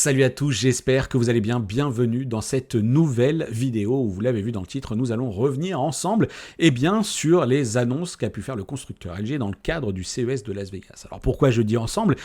Salut à tous, j'espère que vous allez bien. Bienvenue dans cette nouvelle vidéo où vous l'avez vu dans le titre, nous allons revenir ensemble sur les annonces qu'a pu faire le constructeur LG dans le cadre du CES de Las Vegas. Alors pourquoi je dis ensemble?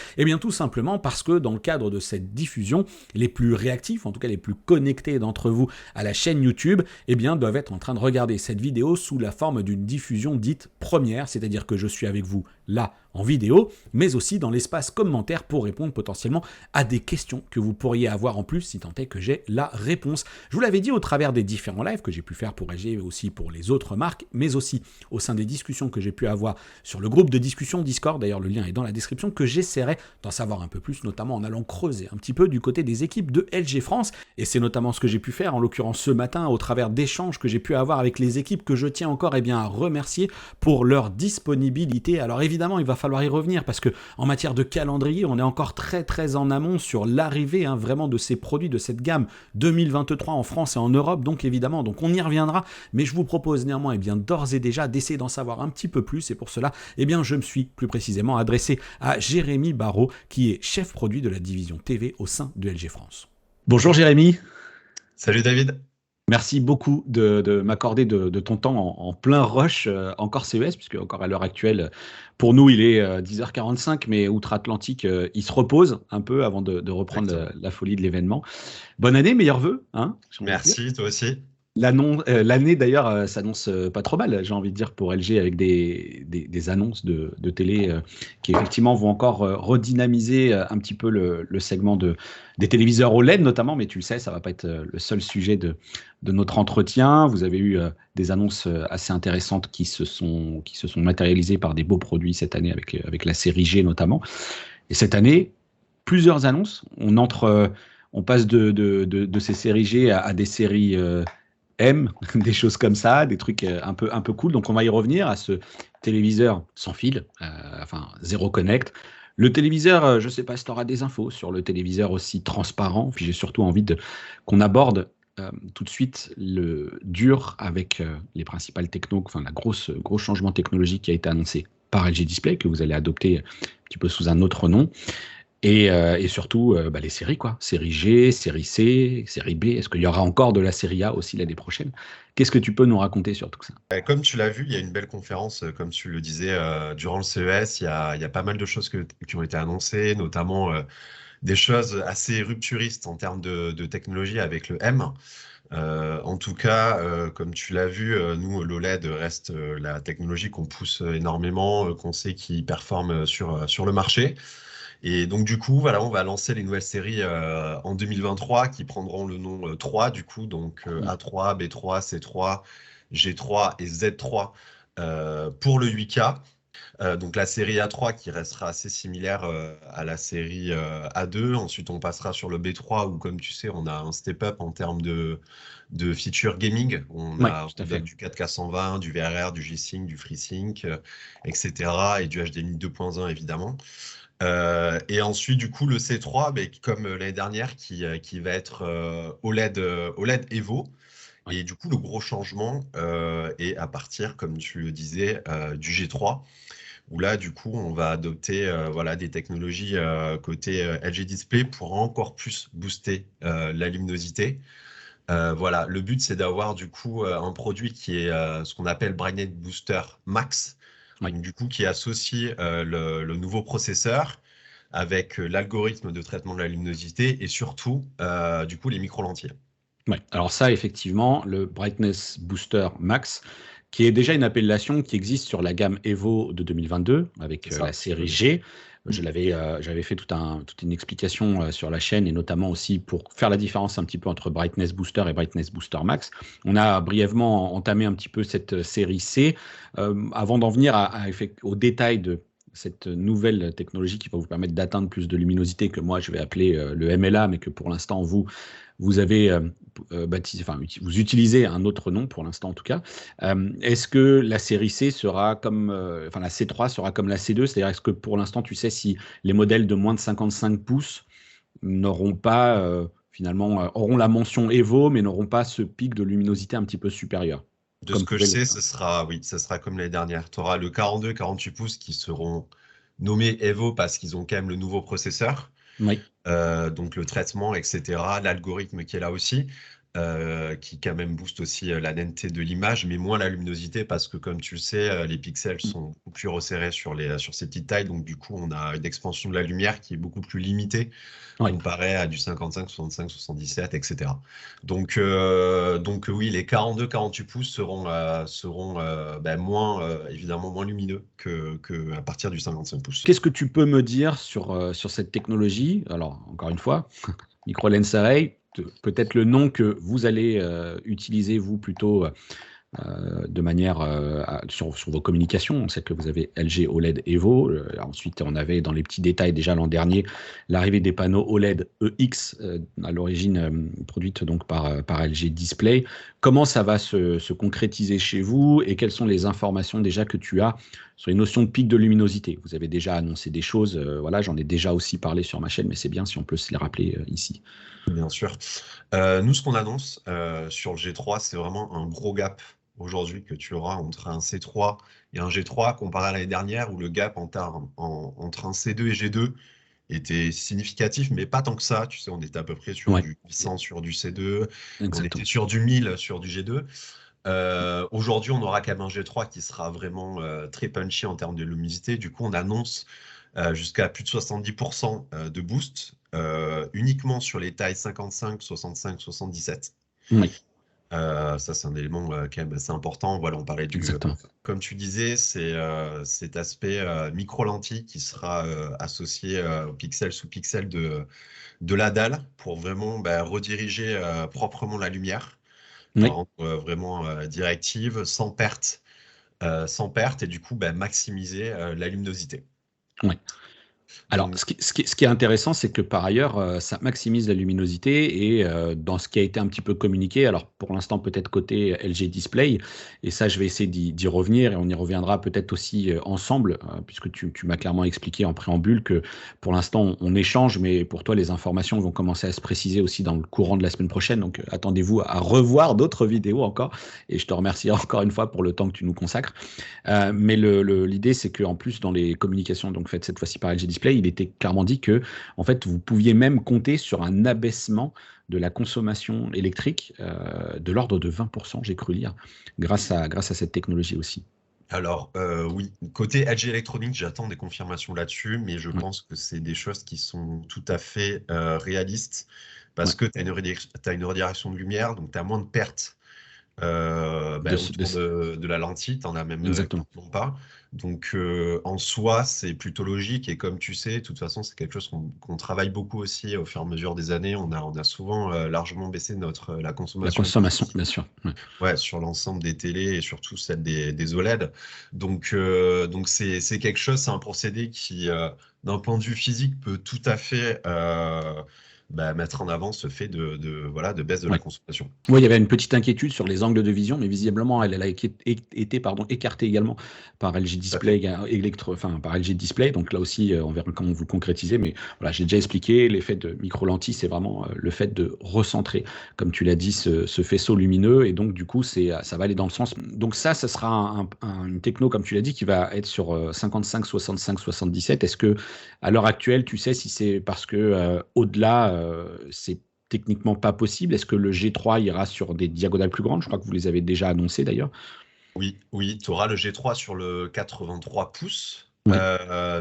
Tout simplement parce que dans le cadre de cette diffusion, les plus réactifs, en tout cas les plus connectés d'entre vous à la chaîne YouTube, doivent être en train de regarder cette vidéo sous la forme d'une diffusion dite première, c'est-à-dire que je suis avec vous là en vidéo, mais aussi dans l'espace commentaire pour répondre potentiellement à des questions que vous pourriez avoir en plus si tant est que j'ai la réponse. Je vous l'avais dit au travers des différents lives que j'ai pu faire pour LG et aussi pour les autres marques, mais aussi au sein des discussions que j'ai pu avoir sur le groupe de discussion Discord, d'ailleurs le lien est dans la description, que j'essaierai d'en savoir un peu plus, notamment en allant creuser un petit peu du côté des équipes de LG France, et c'est notamment ce que j'ai pu faire en l'occurrence ce matin au travers d'échanges que j'ai pu avoir avec les équipes que je tiens encore à remercier pour leur disponibilité. Alors évidemment il va falloir y revenir parce que en matière de calendrier on est encore très en amont sur l'arrivée vraiment de ces produits de cette gamme 2023 en France et en Europe, donc on y reviendra, mais je vous propose néanmoins d'ores et déjà d'essayer d'en savoir un petit peu plus, et pour cela je me suis plus précisément adressé à Jérémy Barraud qui est chef produit de la division TV au sein de LG France. Bonjour Jérémy. Salut David. Merci beaucoup de m'accorder de ton temps en plein rush, encore CES, puisque encore à l'heure actuelle, pour nous, il est 10h45, mais outre-Atlantique, il se repose un peu avant de reprendre la folie de l'événement. Bonne année, meilleurs vœux, hein, si on peut dire. Merci, toi aussi. L'année d'ailleurs s'annonce pas trop mal, j'ai envie de dire, pour LG, avec des annonces de télé qui effectivement vont encore redynamiser un petit peu le segment des téléviseurs OLED notamment, mais tu le sais, ça va pas être le seul sujet de notre entretien. Vous avez eu des annonces assez intéressantes qui se sont matérialisées par des beaux produits cette année avec la série G notamment. Et cette année, plusieurs annonces. On passe de ces séries G à des séries M, des choses comme ça, des trucs un peu cool. Donc on va y revenir à ce téléviseur sans fil, zéro connect. Le téléviseur, je ne sais pas si tu auras des infos sur le téléviseur aussi transparent. Puis j'ai surtout envie qu'on aborde tout de suite le dur avec les principales technos, la gros changement technologique qui a été annoncé par LG Display, que vous allez adopter un petit peu sous un autre nom. Et surtout, les séries, quoi. Série G, série C, série B. Est-ce qu'il y aura encore de la série A aussi l'année prochaine? Qu'est-ce que tu peux nous raconter sur tout ça? Comme tu l'as vu, il y a une belle conférence, comme tu le disais, durant le CES. Il y a pas mal de choses qui ont été annoncées, notamment des choses assez rupturistes en termes de technologie avec le M. En tout cas, comme tu l'as vu, nous, l'OLED reste la technologie qu'on pousse énormément, qu'on sait qui performe sur le marché. Et donc, du coup, voilà, on va lancer les nouvelles séries en 2023 qui prendront le nom 3, du coup, donc A3, B3, C3, G3 et Z3 pour le 8K. Donc, la série A3 qui restera assez similaire à la série A2. Ensuite, on passera sur le B3 où, comme tu sais, on a un step-up en termes de feature gaming. On a du 4K 120, du VRR, du G-Sync, du FreeSync, etc. et du HDMI 2.1, évidemment. Et ensuite, du coup, le C3, comme l'année dernière, qui va être OLED Evo. Et du coup, le gros changement est à partir, comme tu le disais, du G3, où là, du coup, on va adopter des technologies côté LG Display pour encore plus booster la luminosité. Le but, c'est d'avoir du coup un produit qui est ce qu'on appelle Brightness Booster Max, donc, du coup, qui associe le nouveau processeur avec l'algorithme de traitement de la luminosité et surtout, du coup, les micro-lentilles. Ouais. Alors ça, effectivement, le Brightness Booster Max, qui est déjà une appellation qui existe sur la gamme Evo de 2022 avec la série G. J'avais fait toute une explication sur la chaîne, et notamment aussi pour faire la différence un petit peu entre Brightness Booster et Brightness Booster Max. On a brièvement entamé un petit peu cette série C avant d'en venir au détail de cette nouvelle technologie qui va vous permettre d'atteindre plus de luminosité, que moi je vais appeler le MLA, mais que pour l'instant vous avez baptisé, vous utilisez un autre nom pour l'instant en tout cas. Est-ce que la série C sera comme, la C3 sera comme la C2? C'est-à-dire, est-ce que pour l'instant, tu sais si les modèles de moins de 55 pouces n'auront pas, auront la mention Evo, mais n'auront pas ce pic de luminosité un petit peu supérieur? De ce que je sais, ce sera comme l'année dernière. Tu auras le 42, 48 pouces qui seront nommés Evo parce qu'ils ont quand même le nouveau processeur. Oui. donc le traitement, etc., l'algorithme qui est là aussi, qui quand même booste aussi la netteté de l'image, mais moins la luminosité parce que comme tu le sais, les pixels sont beaucoup plus resserrés sur ces petites tailles, donc du coup on a une expansion de la lumière qui est beaucoup plus limitée Oui. comparé à du 55, 65, 77, etc. Donc oui, les 42, 48 pouces seront évidemment moins lumineux que à partir du 55 pouces. Qu'est-ce que tu peux me dire sur cette technologie? Alors, encore une fois, MicroLens Array, peut-être le nom que vous allez utiliser, vous, plutôt de manière sur vos communications. On sait que vous avez LG OLED Evo. Ensuite, on avait dans les petits détails déjà l'an dernier l'arrivée des panneaux OLED EX, à l'origine produite donc par LG Display. Comment ça va se concrétiser chez vous et quelles sont les informations déjà que tu as sur les notions de pic de luminosité? Vous avez déjà annoncé des choses, voilà, j'en ai déjà aussi parlé sur ma chaîne, mais c'est bien si on peut se les rappeler ici. Bien sûr. Nous, ce qu'on annonce sur le G3, c'est vraiment un gros gap aujourd'hui que tu auras entre un C3 et un G3 comparé à l'année dernière où le gap entre un C2 et G2 était significatif, mais pas tant que ça. Tu sais, on était à peu près sur Ouais, du 800 sur du C2, on était exactement. sur du 1000 sur du G2. Aujourd'hui, on aura quand même un G3 qui sera vraiment très punchy en termes de luminosité. Du coup, on annonce jusqu'à plus de 70% de boost uniquement sur les tailles 55, 65, 77. Oui, Ça, c'est un élément quand même assez important. Voilà, on parlait exactement. comme tu disais, c'est cet aspect micro-lentille qui sera associé au pixel sous pixel de la dalle pour vraiment rediriger proprement la lumière, la Oui. rendre vraiment directive, sans perte, et du coup maximiser la luminosité. Oui. Alors, Donc, ce qui est intéressant, c'est que par ailleurs, ça maximise la luminosité et dans ce qui a été un petit peu communiqué, alors pour l'instant peut-être côté LG Display, et ça je vais essayer d'y revenir et on y reviendra peut-être aussi ensemble, puisque tu m'as clairement expliqué en préambule que pour l'instant on échange, mais pour toi les informations vont commencer à se préciser aussi dans le courant de la semaine prochaine, donc attendez-vous à revoir d'autres vidéos encore, et je te remercie encore une fois pour le temps que tu nous consacres. Mais l'idée, c'est qu'en plus, dans les communications donc faites cette fois-ci par LG Display, il était clairement dit que en fait, vous pouviez même compter sur un abaissement de la consommation électrique de l'ordre de 20%, j'ai cru lire, grâce à cette technologie aussi. alors, oui, côté LG Electronics, j'attends des confirmations là-dessus, mais je Ouais, pense que c'est des choses qui sont tout à fait réalistes parce ouais. que tu as une redirection de lumière, donc tu as moins de pertes autour de la lentille, tu en as même Exactement. quasiment pas. Donc, en soi, c'est plutôt logique. Et comme tu sais, de toute façon, c'est quelque chose qu'on travaille beaucoup aussi au fur et à mesure des années. On a souvent largement baissé la La consommation consommation, énergétique. bien sûr. Ouais. Ouais, sur l'ensemble des télés et surtout celle des OLED. Donc c'est quelque chose, c'est un procédé qui, d'un point de vue physique, peut tout à fait mettre en avant ce fait de baisse de la Ouais. consommation. Oui, il y avait une petite inquiétude sur les angles de vision, mais visiblement, elle a été pardon, écartée également par LG Tout à fait. Display, enfin, par LG Display. Donc là aussi, on verra comment vous le concrétisez. Mais voilà, j'ai déjà expliqué, l'effet de micro-lentille, c'est vraiment le fait de recentrer, comme tu l'as dit, ce faisceau lumineux. Et donc, du coup, ça va aller dans le sens. Donc ça sera une techno, comme tu l'as dit, qui va être sur 55, 65, 77. Est-ce que, à l'heure actuelle, tu sais si c'est parce que au-delà, c'est techniquement pas possible? Est-ce que le G3 ira sur des diagonales plus grandes? Je crois que vous les avez déjà annoncées d'ailleurs. Oui, oui, tu auras le G3 sur le 83 pouces, Oui,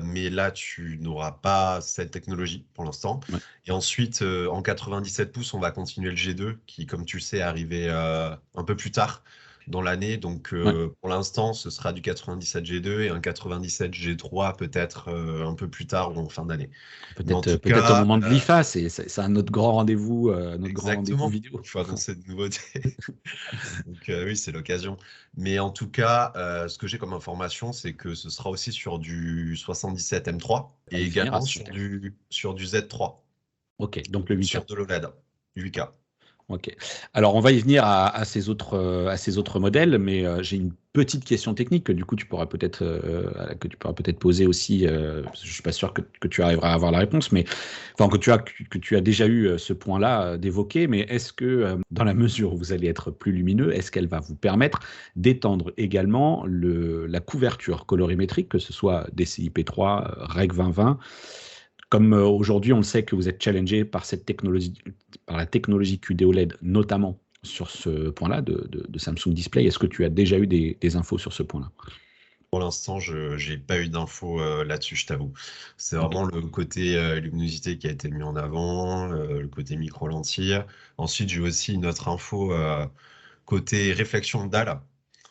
mais là, tu n'auras pas cette technologie pour l'instant. ouais, Et ensuite, en 97 pouces, on va continuer le G2, qui, comme tu le sais, est arrivé un peu plus tard dans l'année. Donc, ouais. pour l'instant, ce sera du 97 G2 et un 97 G3 peut-être un peu plus tard ou en fin d'année. Mais en tout Peut-être au cas, moment de l'IFA, c'est un autre grand rendez-vous, notre grand rendez-vous exactement, vidéo. il faut annoncer de nouveautés. Donc oui, c'est l'occasion. Mais en tout cas, ce que j'ai comme information, c'est que ce sera aussi sur du 77 M3 On va et y venir à également ce sur du Z3, Ok, donc le 8K. sur de l'OLED, 8K. Ok. Alors, on va y venir à ces autres modèles, mais j'ai une petite question technique que du coup tu pourras peut-être poser aussi. Parce que je suis pas sûr que tu arriveras à avoir la réponse, mais enfin que tu as déjà eu ce point-là d'évoquer. Mais est-ce que dans la mesure où vous allez être plus lumineux, est-ce qu'elle va vous permettre d'étendre également la couverture colorimétrique, que ce soit DCI-P3, Rec 2020? Comme aujourd'hui, on le sait que vous êtes challengé par cette technologie, par la technologie QD OLED, notamment sur ce point-là de Samsung Display. Est-ce que tu as déjà eu des infos sur ce point-là? Pour l'instant, je n'ai pas eu d'infos là-dessus, je t'avoue. C'est Ok. vraiment le côté luminosité qui a été mis en avant, le côté micro-lentille. Ensuite, j'ai aussi une autre info côté réflexion de dalle.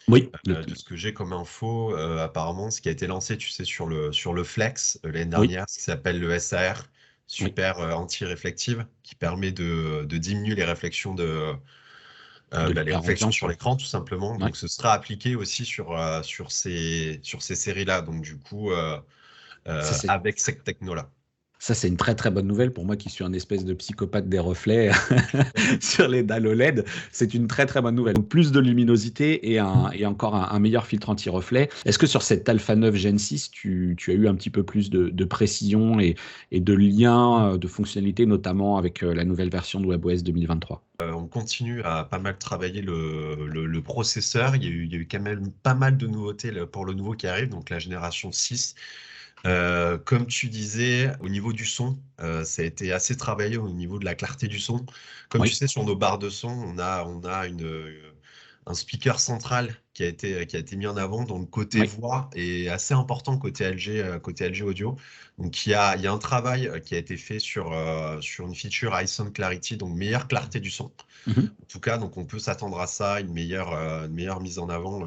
Oui, De ce que j'ai comme info, apparemment, ce qui a été lancé, tu sais, sur le Flex l'année oui, dernière, ce qui s'appelle le SAR, oui, super anti-réflective, qui permet de diminuer les réflexions de les lumière réflexions ambiante, sur ouais. l'écran, tout simplement. Ouais. Donc, ce sera appliqué aussi sur ces séries-là. Donc, du coup, Ça, c'est avec cette techno-là. Ça, c'est une très très bonne nouvelle pour moi qui suis un espèce de psychopathe des reflets sur les dalles OLED. C'est une très très bonne nouvelle. Donc, plus de luminosité et encore un meilleur filtre anti-reflet. Est-ce que sur cette Alpha 9 Gen 6, tu as eu un petit peu plus de précision et de liens, de fonctionnalités, notamment avec la nouvelle version de WebOS 2023? On continue à pas mal travailler le processeur. Il y a eu quand même pas mal de nouveautés pour le nouveau qui arrive, donc la génération 6. Comme tu disais, au niveau du son, ça a été assez travaillé au niveau de la clarté du son. Comme tu Oui, sais, sur nos barres de son, on a un speaker central qui a été mis en avant. Donc, côté oui, voix est assez important côté LG Audio. Donc, il y a un travail qui a été fait sur une feature High Sound Clarity, donc meilleure clarté du son. mhm, En tout cas, donc on peut s'attendre à ça, une meilleure mise en avant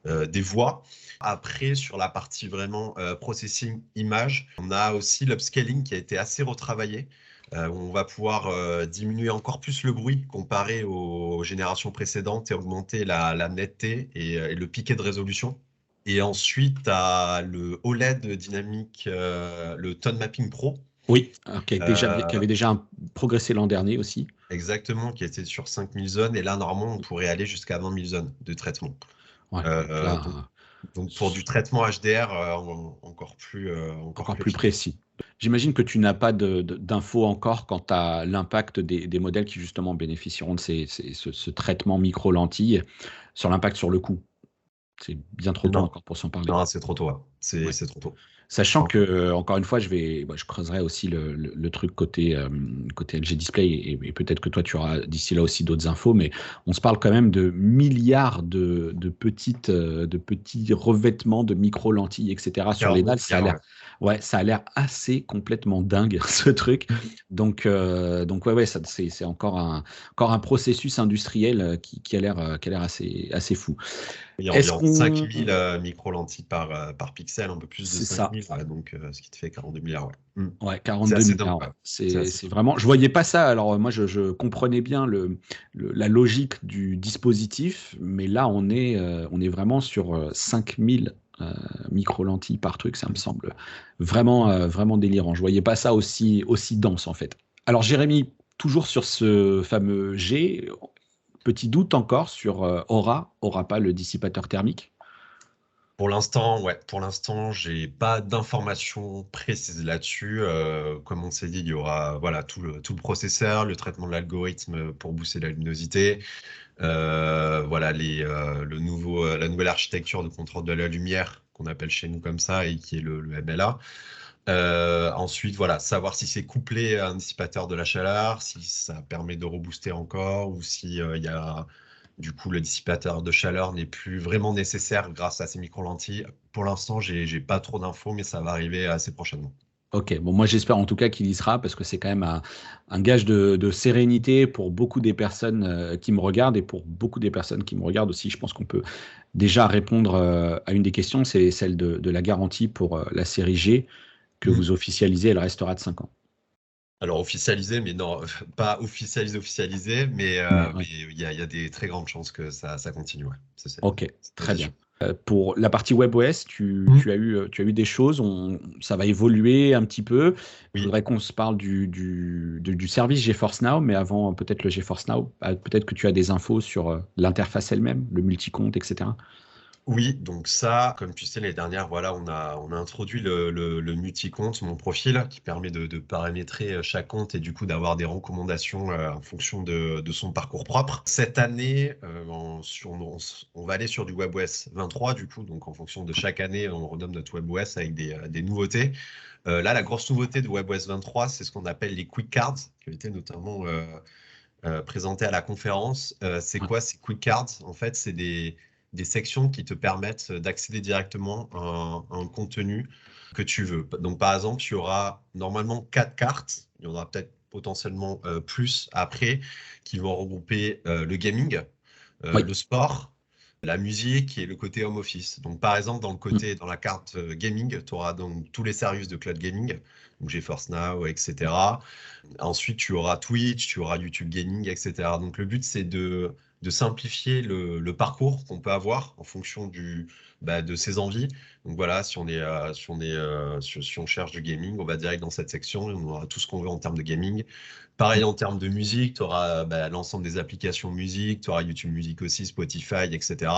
des voix. Après, sur la partie vraiment processing image, on a aussi l'upscaling qui a été assez retravaillé. Où on va pouvoir diminuer encore plus le bruit comparé aux générations précédentes et augmenter la netteté et le piqué de résolution. Et ensuite, tu as le OLED dynamique, le Tone Mapping Pro, oui, qui euh, avait déjà progressé l'an dernier aussi. exactement, qui était sur 5000 zones. Et là, normalement, on pourrait aller jusqu'à 20 000 zones de traitement. Ouais, Euh, donc euh, donc, là, donc pour du traitement HDR encore encore plus plus efficace. précis. J'imagine que tu n'as pas d'infos encore quant à l'impact des modèles qui justement bénéficieront de ce traitement micro-lentille sur l'impact sur le coût. C'est bien trop tôt Non, encore pour s'en parler. non, c'est trop tôt. Ouais. Ouais. C'est trop tôt. Sachant Enfin, que, encore une fois, je creuserai aussi le truc côté LG Display et peut-être que toi, tu auras d'ici là aussi d'autres infos, mais on se parle quand même de milliards de petits revêtements de micro-lentilles, etc. sur les 42 dalles. milliards, ouais. Ouais, ça a l'air assez complètement dingue, ce truc. Donc ouais, c'est encore un processus industriel qui a l'air assez fou. Il y a Est-ce environ qu'on... 5000 micro-lentilles par pixel, un peu plus de C'est ça. 5000, ouais, donc ce qui te fait 42 milliards. Ouais. Ouais, C'est 42 assez dingue. milliards. Ouais. Ouais. C'est C'est assez c'est dingue. vraiment. Je voyais pas ça. Alors moi, je comprenais bien la logique du dispositif, mais là, on est vraiment sur 5000 micro-lentilles par truc. Ça me semble vraiment délirant. Je voyais pas ça aussi dense en fait. Alors Jérémy, toujours sur ce fameux G, petit doute encore sur Aura pas le dissipateur thermique. Pour l'instant, ouais, pour l'instant, j'ai pas d'informations précises là-dessus. Comme on s'est dit, il y aura voilà tout le processeur, le traitement de l'algorithme pour booster la luminosité, voilà la nouvelle architecture de contrôle de la lumière qu'on appelle chez nous comme ça et qui est le MLA. Ensuite, voilà, savoir si c'est couplé à un dissipateur de la chaleur, si ça permet de rebooster encore ou si il y a du coup le dissipateur de chaleur n'est plus vraiment nécessaire grâce à ces micro-lentilles. Pour l'instant, j'ai pas trop d'infos, mais ça va arriver assez prochainement. Ok, bon, moi j'espère en tout cas qu'il y sera parce que c'est quand même un gage de sérénité pour beaucoup des personnes qui me regardent et pour beaucoup des personnes qui me regardent aussi. Je pense qu'on peut déjà répondre à une des questions, c'est celle de la garantie pour la série G que Mm. vous officialisez, elle restera de 5 ans. Alors officialisé, mais non, pas officialisé, Mais mais ouais. il y a des très grandes chances que ça continue. Ouais. Ok, très C'est bien. sûr. Pour la partie WebOS, tu, Mm. tu as eu des choses, ça va évoluer un petit peu. Je Oui. voudrais qu'on se parle du service GeForce Now, mais avant peut-être le GeForce Now, peut-être que tu as des infos sur l'interface elle-même, le multicompte, etc. Oui, donc ça, comme tu sais, l'année dernière, voilà, on a introduit le multi-compte, mon profil, qui permet de paramétrer chaque compte et du coup d'avoir des recommandations en fonction de son parcours propre. Cette année, on va aller sur du WebOS 23, du coup, donc en fonction de chaque année, on renomme notre WebOS avec des nouveautés. Là, la grosse nouveauté de WebOS 23, c'est ce qu'on appelle les Quick Cards, qui ont été notamment présentés à la conférence. C'est Ouais. quoi ces Quick Cards? En fait, c'est des sections qui te permettent d'accéder directement à un contenu que tu veux. Donc, par exemple, il y aura normalement 4 cartes. Il y en aura peut-être potentiellement plus après qui vont regrouper le gaming, Oui. le sport, la musique et le côté home office. Donc, par exemple, Mm. dans la carte gaming, tu auras donc tous les services de cloud gaming, donc GeForce Now, etc. Ensuite, tu auras Twitch, tu auras YouTube Gaming, etc. Donc, le but, c'est de simplifier le parcours qu'on peut avoir en fonction de ses envies. Donc, voilà, si on cherche du gaming, on va direct dans cette section et on aura tout ce qu'on veut en termes de gaming. Pareil en termes de musique, tu auras l'ensemble des applications musique, tu auras YouTube Music aussi, Spotify, etc.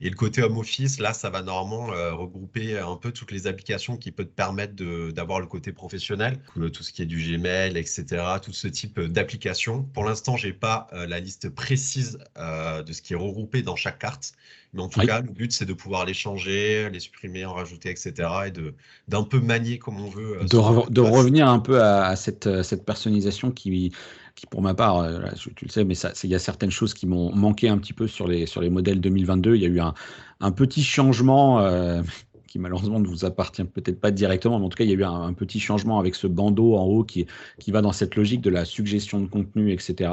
Et le côté home office, là, ça va normalement regrouper un peu toutes les applications qui peuvent te permettre d'avoir le côté professionnel, tout ce qui est du Gmail, etc., tout ce type d'applications. Pour l'instant, j'ai pas la liste précise de ce qui est regroupé dans chaque carte, mais en tout Oui. cas, le but, c'est de pouvoir les changer, les supprimer, en rajouter, etc., et d'un peu manier comme on veut son De interface. revenir un peu à cette personnalisation qui, pour ma part, là, tu le sais, mais il y a certaines choses qui m'ont manqué un petit peu sur les modèles 2022. Il y a eu un petit changement qui malheureusement ne vous appartient peut-être pas directement, mais en tout cas, il y a eu un petit changement avec ce bandeau en haut qui va dans cette logique de la suggestion de contenu, etc.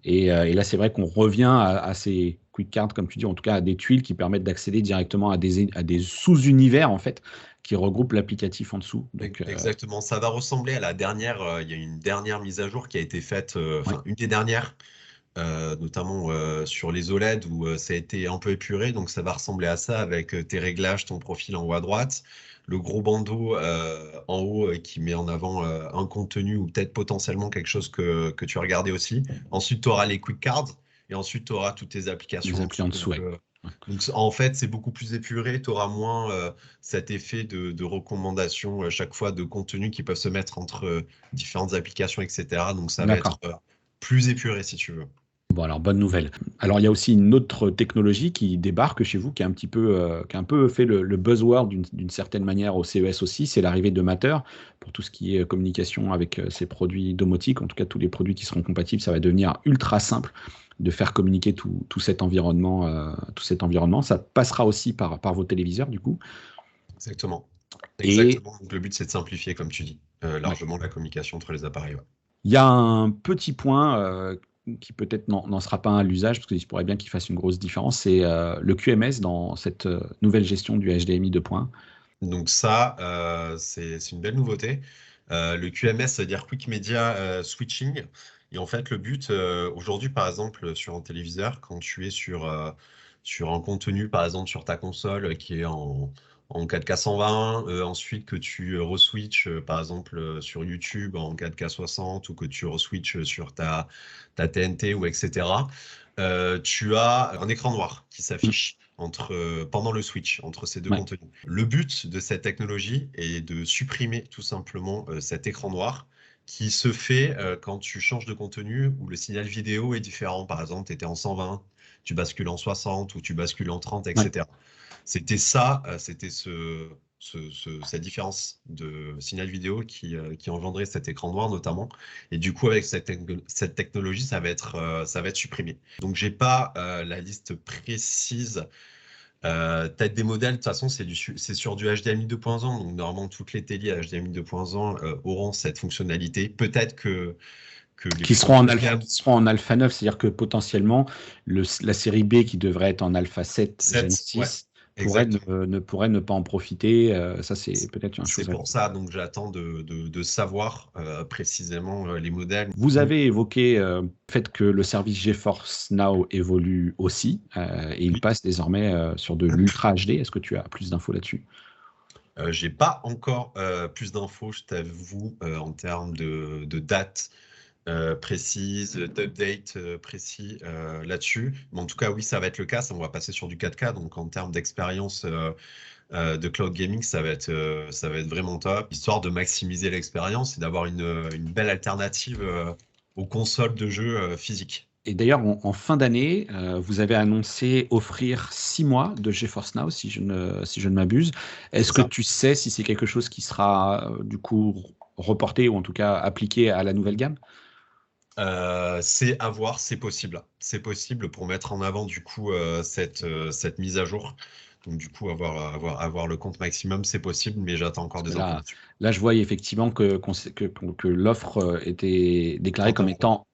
Et là, c'est vrai qu'on revient à ces quick cards, comme tu dis, en tout cas à des tuiles qui permettent d'accéder directement à des sous-univers, en fait, qui regroupe l'applicatif en dessous. Donc, Exactement, ça va ressembler à la dernière. Il y a une dernière mise à jour qui a été faite, ouais, enfin une des dernières, notamment sur les OLED où ça a été un peu épuré. Donc ça va ressembler à ça avec tes réglages, ton profil en haut à droite, le gros bandeau en haut qui met en avant un contenu ou peut-être potentiellement quelque chose que tu as regardé aussi. Ensuite, tu auras les quick cards et ensuite tu auras toutes tes les applications en applis en dessous. dessous, ouais. Ouais. Donc, en fait, c'est beaucoup plus épuré. Tu auras moins cet effet de recommandation chaque fois de contenu qui peuvent se mettre entre différentes applications, etc. Donc, ça va D'accord. être plus épuré si tu veux. Bon, alors, bonne nouvelle. Alors, il y a aussi une autre technologie qui débarque chez vous, qui a un peu fait le buzzword d'une certaine manière au CES aussi, c'est l'arrivée de Matter pour tout ce qui est communication avec ces produits domotiques. En tout cas, tous les produits qui seront compatibles, ça va devenir ultra simple de faire communiquer tout cet environnement, tout cet environnement. Ça passera aussi par vos téléviseurs, du coup. Exactement. Et Exactement. Donc, le but, c'est de simplifier, comme tu dis, ouais, largement la communication entre les appareils. Ouais. il y a un petit point qui peut-être n'en sera pas un à l'usage, parce qu'il pourrait bien qu'il fasse une grosse différence, c'est le QMS dans cette nouvelle gestion du HDMI 2.1. Donc, ça, c'est une belle nouveauté. Le QMS, c'est-à-dire Quick Media Switching. Et en fait, le but, aujourd'hui, par exemple, sur un téléviseur, quand tu es sur un contenu, par exemple, sur ta console qui est en 4K 120, ensuite que tu reswitches, par exemple, sur YouTube en 4K 60 ou que tu reswitches sur ta TNT ou etc., tu as un écran noir qui Mm. s'affiche pendant le switch entre ces deux Ouais, contenus. Le but de cette technologie est de supprimer tout simplement cet écran noir qui se fait quand tu changes de contenu où le signal vidéo est différent. Par exemple, tu étais en 120, tu bascules en 60 ou tu bascules en 30, ouais. etc. C'était ça, c'était cette différence de signal vidéo qui engendrait cet écran noir notamment. Et du coup, avec cette technologie, ça va être supprimé. Donc, j'ai pas la liste précise tête des modèles. De toute façon, c'est sur du HDMI 2.0. Donc, normalement, toutes les télés HDMI 2.0 auront cette fonctionnalité. Peut-être que les Qui plus seront haut en de alpha, gamme, qui seront en alpha 9, c'est-à-dire que potentiellement, la série B qui devrait être en alpha 7 Gen 7, ouais, 6 exactement. pourrait ne pas en profiter. Ça, c'est C'est peut-être une c'est chose à pour voir. ça, donc j'attends de savoir précisément les modèles. Vous avez évoqué le fait que le service GeForce Now évolue aussi et il Oui, passe désormais sur de l'Ultra HD. Est-ce que tu as plus d'infos là-dessus? j'ai pas encore plus d'infos, je t'avoue, en termes de date précise, d'update précis là-dessus. Mais en tout cas, oui, ça va être le cas. On va passer sur du 4K. Donc, en termes d'expérience de cloud gaming, ça va être vraiment top. Histoire de maximiser l'expérience et d'avoir une belle alternative aux consoles de jeux physiques. Et d'ailleurs, en fin d'année, vous avez annoncé offrir 6 mois de GeForce Now, si je ne m'abuse. C'est Est-ce que ça. tu sais si c'est quelque chose qui sera du coup reporté ou en tout cas appliqué à la nouvelle gamme? C'est à voir, c'est possible. C'est possible pour mettre en avant du coup cette mise à jour. Donc du coup, avoir le compte maximum, c'est possible, mais j'attends encore Parce des que infos là, là-dessus. là, je voyais effectivement que l'offre était déclarée comme 31 jours. étant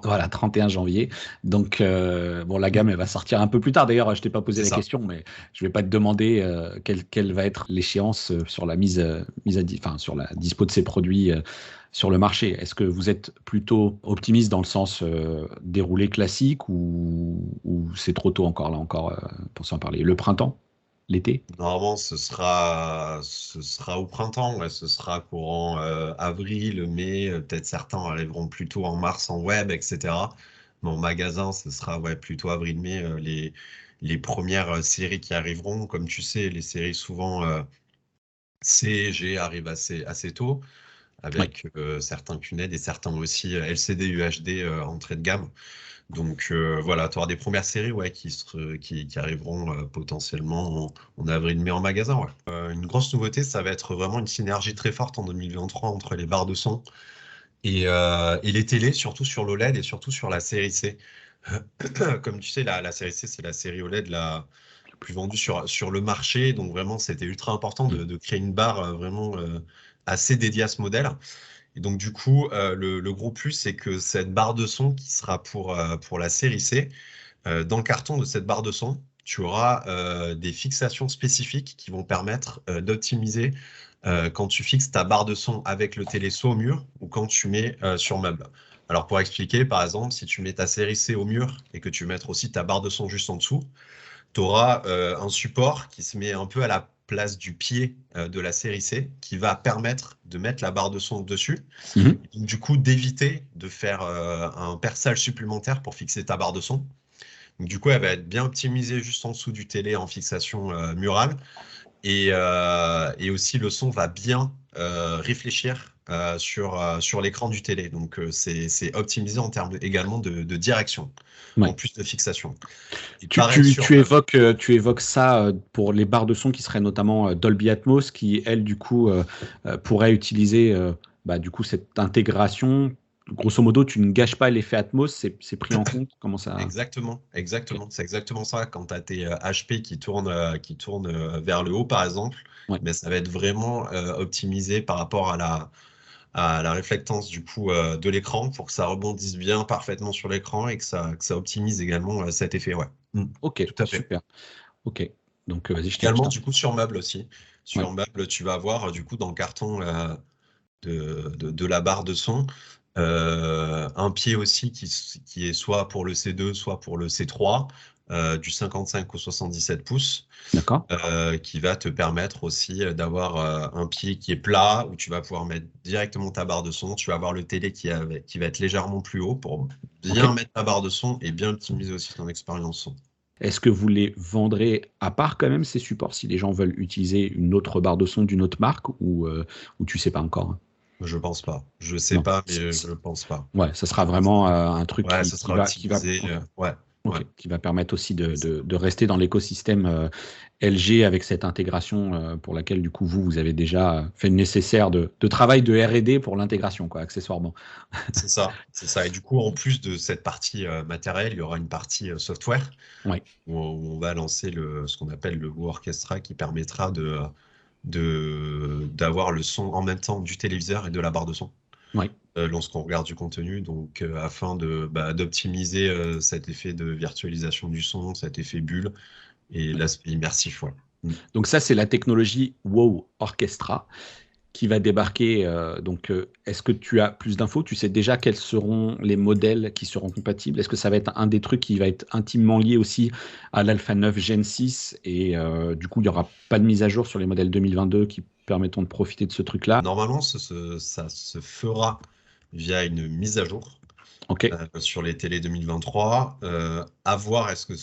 voilà, 31 janvier. Donc, bon, la gamme, elle va sortir un peu plus tard. D'ailleurs, je t'ai pas posé C'est la ça. question, mais je vais pas te demander quelle va être l'échéance sur la enfin, sur la dispo de ces produits sur le marché. Est-ce que vous êtes plutôt optimiste dans le sens déroulé classique ou c'est trop tôt encore, là, encore, pour s'en parler? Le printemps? L'été? Normalement, ce sera au printemps, ouais, ce sera courant avril, mai, peut-être certains arriveront plutôt en mars en web, etc. Mais en magasin, ce sera ouais, plutôt avril-mai, les premières séries qui arriveront. Comme tu sais, les séries souvent C et G arrivent assez tôt, Oui. avec certains QNED et certains aussi LCD, UHD entrée de gamme. Donc voilà, tu auras des premières séries ouais, qui arriveront potentiellement en avril-mai en magasin. Ouais. Une grosse nouveauté, ça va être vraiment une synergie très forte en 2023 entre les barres de son et les télés, surtout sur l'OLED et surtout sur la série C. Comme tu sais, la série C, c'est la série OLED la plus vendue sur le marché. Donc vraiment, c'était ultra important Mm. de créer une barre vraiment assez dédiée à ce modèle. Et donc, du coup, le gros plus, c'est que cette barre de son qui sera pour la série C, dans le carton de cette barre de son, tu auras des fixations spécifiques qui vont permettre d'optimiser quand tu fixes ta barre de son avec le télé soit au mur ou quand tu mets sur meuble. Alors, pour expliquer, par exemple, si tu mets ta série C au mur et que tu veux mettre aussi ta barre de son juste en dessous, tu auras un support qui se met un peu à la place du pied de la série C qui va permettre de mettre la barre de son dessus. Mhm. Et donc, du coup, d'éviter de faire un perçage supplémentaire pour fixer ta barre de son. Donc, du coup, elle va être bien optimisée juste en dessous du télé en fixation murale. Et aussi, le son va bien réfléchir sur l'écran du télé. Donc, c'est optimisé en termes également de direction, en Ouais. plus de fixation. Et Tu, pareil tu, sur tu meuble. évoques, tu évoques ça pour les barres de son qui seraient notamment Dolby Atmos, qui, elles, du coup, pourraient utiliser du coup, cette intégration. Grosso modo, tu ne gâches pas l'effet Atmos, c'est pris en compte. Comment ça? Exactement, Ok. exactement. C'est exactement ça. Quand tu as tes HP qui tournent vers le haut, par exemple, Ouais. mais ça va être vraiment optimisé par rapport à la réflectance du coup de l'écran pour que ça rebondisse bien parfaitement sur l'écran et que ça optimise également cet effet. Ouais. Ok, Tout à fait. super. Ok. Donc, vas-y, je Également, t'en. du coup, sur meuble aussi. Ouais. Sur meuble, tu vas avoir du coup dans le carton de la barre de son. Un pied aussi qui est soit pour le C2, soit pour le C3, du 55 au 77 pouces, D'accord. qui va te permettre aussi d'avoir un pied qui est plat, où tu vas pouvoir mettre directement ta barre de son. Tu vas avoir le télé qui va être légèrement plus haut pour Ok. bien mettre ta barre de son et bien optimiser aussi ton expérience son. Est-ce que vous les vendrez à part quand même ces supports si les gens veulent utiliser une autre barre de son d'une autre marque ou tu sais pas encore? Hein. Je pense pas. Je sais Non. pas, mais je pense pas. Ouais, ça sera vraiment un truc Ouais, ça sera optimisé. Ouais, ouais. qui va permettre aussi de rester dans l'écosystème LG avec cette intégration pour laquelle du coup vous avez déjà fait le nécessaire de travail de R&D pour l'intégration, quoi, accessoirement. C'est ça, c'est ça. Et du coup, en plus de cette partie matérielle, il y aura une partie software Ouais, où on va lancer ce qu'on appelle le Go Orchestra qui permettra d'avoir le son en même temps du téléviseur et de la barre de son ouais. lorsqu'on regarde du contenu. Donc, afin d'optimiser cet effet de virtualisation du son, cet effet bulle et l'aspect immersif. Ouais. Mm. Donc ça, c'est la technologie WoW Orchestra qui va débarquer. Est-ce que tu as plus d'infos? Tu sais déjà quels seront les modèles qui seront compatibles? Est-ce que ça va être un des trucs qui va être intimement lié aussi à l'Alpha 9 Gen 6 et du coup, il n'y aura pas de mise à jour sur les modèles 2022 qui permettront de profiter de ce truc-là? Normalement, ça se fera via une mise à jour. Ok, sur les télés 2023. À voir, est-ce que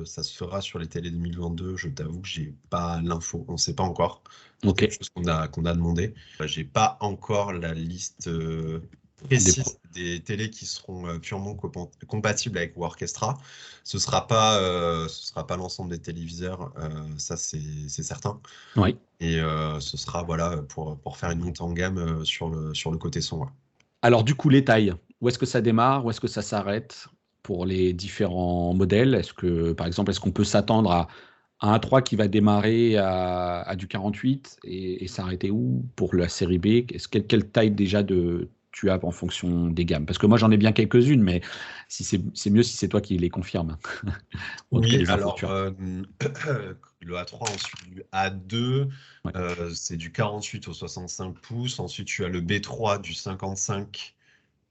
ça se fera sur les télés 2022? Je t'avoue que j'ai pas l'info, on ne sait pas encore. C'est ok. quelque chose qu'on a demandé. J'ai pas encore la liste Des pro- précise des télés qui seront purement compatibles avec Workestra. Ce sera pas l'ensemble des téléviseurs, ça c'est certain. Oui. Et ce sera voilà pour faire une montée en gamme sur le côté son. Ouais. Alors du coup, les tailles, où est-ce que ça démarre, où est-ce que ça s'arrête pour les différents modèles? Est-ce que, par exemple, est-ce qu'on peut s'attendre à un 3 qui va démarrer à du 48 et s'arrêter où pour la série B? Quelle taille déjà tu as en fonction des gammes? Parce que moi, j'en ai bien quelques-unes, mais si c'est mieux si c'est toi qui les confirme. Ou en tout cas, Oui, les infos que tu alors as. le A3, ensuite du A2, Ouais, c'est du 48 au 65 pouces. Ensuite, tu as le B3 du 55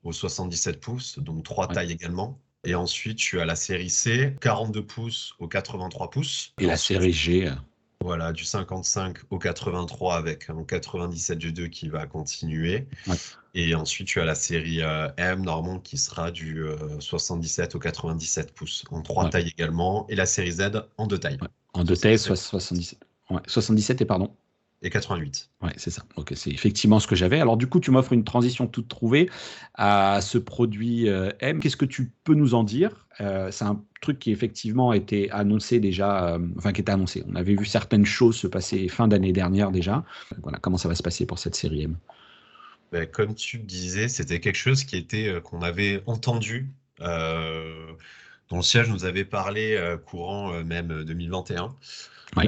au 77 pouces, donc trois ouais. tailles également. Et ensuite, tu as la série C, 42 pouces au 83 pouces. Et la Ensuite, série G, voilà, du 55 au 83 avec un 97 G2 qui va continuer. ouais, Et ensuite, tu as la série M, normalement, qui sera du 77 au 97 pouces, en trois ouais, tailles également. Et la série Z en deux tailles, ouais. En deux tailles, 77 77. Ouais, 77 et pardon. et 88. Ouais, c'est ça. Ok, c'est effectivement ce que j'avais. Alors du coup, tu m'offres une transition toute trouvée à ce produit M. Qu'est-ce que tu peux nous en dire? C'est un truc qui effectivement a été annoncé déjà, enfin qui était annoncé. On avait vu certaines choses se passer fin d'année dernière déjà. Voilà, comment ça va se passer pour cette série M? Ben, comme tu le disais, c'était quelque chose qu'on avait entendu, dont le siège nous avait parlé courant même 2021. Oui,